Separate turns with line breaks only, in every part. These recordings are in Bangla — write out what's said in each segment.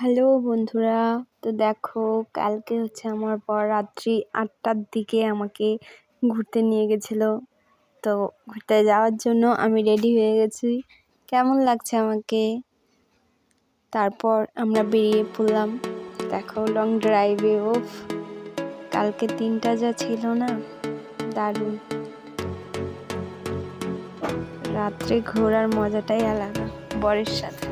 হ্যালো বন্ধুরা, তো দেখো কালকে হচ্ছে আমার বর রাত্রি ৮টার দিকে আমাকে ঘুরতে নিয়ে গেছিলো। তো ঘুরতে যাওয়ার জন্য আমি রেডি হয়ে গেছি। কেমন লাগছে আমাকে? তারপর আমরা বেরিয়ে পড়লাম। দেখো লং ড্রাইভে। কালকে দিনটা যা ছিল না, দারুণ। রাত্রে ঘোরার মজাটাই আলাদা বরের সাথে।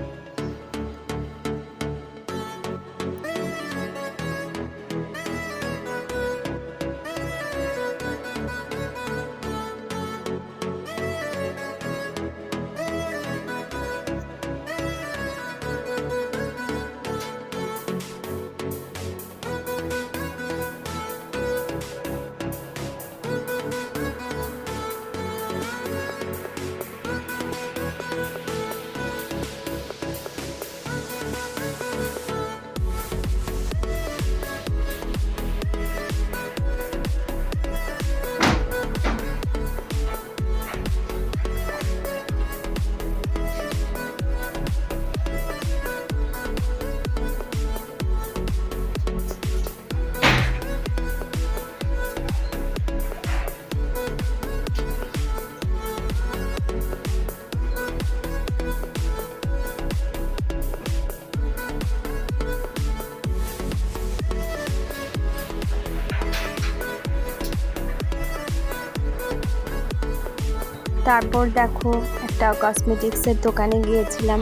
তারপর দেখো একটা কসমেটিক্সের দোকানে গিয়েছিলাম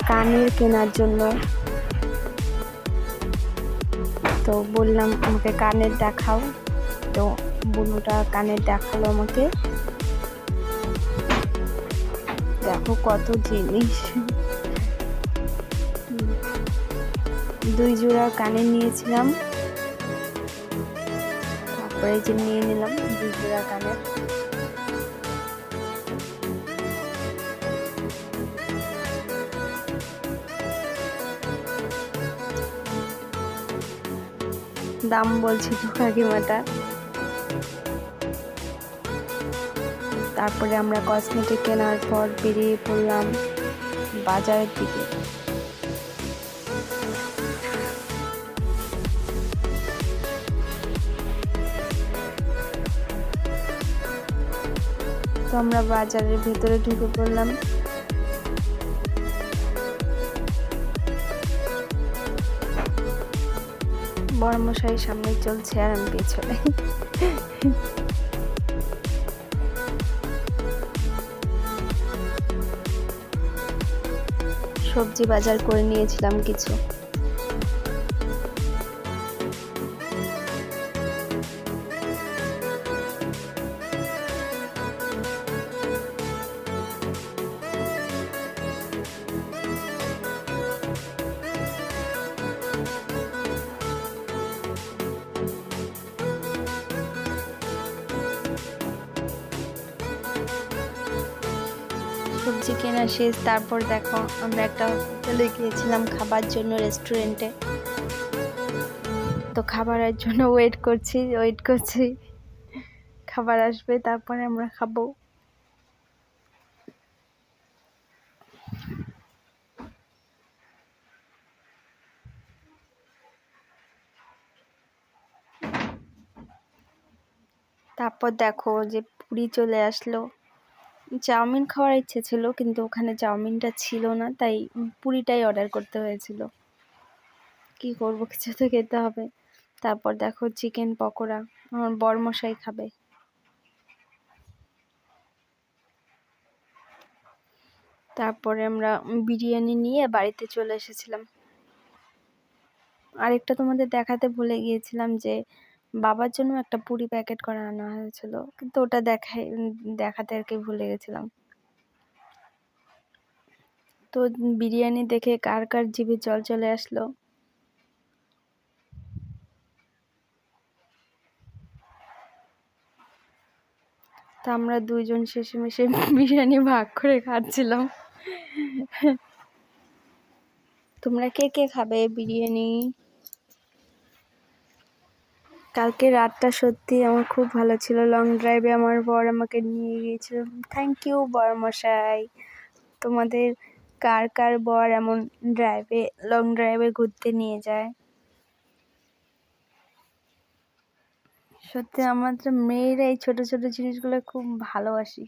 কানের কেনার জন্য। তো বললাম আমাকে কানের দেখাও, তো বুনুটা কানের দেখালো আমাকে। দেখো কত জিনিস, 2 জোড়া কানের নিয়েছিলাম। তারপরে যে নিয়ে নিলাম 2 জোড়া কানের। দাম বলছিল কাকিমাটা। তারপরে আমরা কসমেটিক কেনার পর বেরিয়ে পড়লাম বাজারের দিকে। তো আমরা বাজারের ভেতরে ঢুকে পড়লাম। বড়মশাই সামনে চলছে আর আমি পেছনে। সবজি বাজার করে নিয়েছিলাম কিছু। সবজি কেনা শেষ। তারপর দেখো আমরা একটা হোটেলে গিয়েছিলাম খাবার জন্য, রেস্টুরেন্টে। তো খাবারের জন্য ওয়েট করছি খাবার আসবে, তারপরে আমরা খাবো। তারপর দেখো যে পুরি চলে আসলো। চাউমিন খাওয়ার ইচ্ছে ছিল, কিন্তু ওখানে চাউমিনটা ছিল না, তাই পুরিটাই অর্ডার করতে হয়েছিল। কি করব, কিছু তো খেতে হবে। তারপর দেখো চিকেন পকোড়া আমার বরমশাই খাবে। তারপরে আমরা বিরিয়ানি নিয়ে বাড়িতে চলে এসেছিলাম। আরেকটা তোমাদের দেখাতে ভুলে গিয়েছিলাম যে বাবার জন্য একটা পুরি প্যাকেট করে আনা হয়েছিল, কিন্তু ওটা দেখাতে আর কি ভুলে গেছিলাম। তো বিরিয়ানি দেখে কার কার জিভে জল চলে আসলো। তা আমরা 2 জন শেষমেশে বিরিয়ানি ভাগ করে খাচ্ছিলাম। তোমরা কে কে খাবে বিরিয়ানি? কালকে রাতটা সত্যি আমার খুব ভালো ছিল। লং ড্রাইভে আমার বর আমাকে নিয়ে গিয়েছিল। থ্যাংক ইউ বরমশাই। তোমাদের কার কার বর এমন লং ড্রাইভে ঘুরতে নিয়ে যায়। সত্যি আমরা তো মেয়েরা এই ছোট ছোট জিনিসগুলো খুব ভালোবাসি।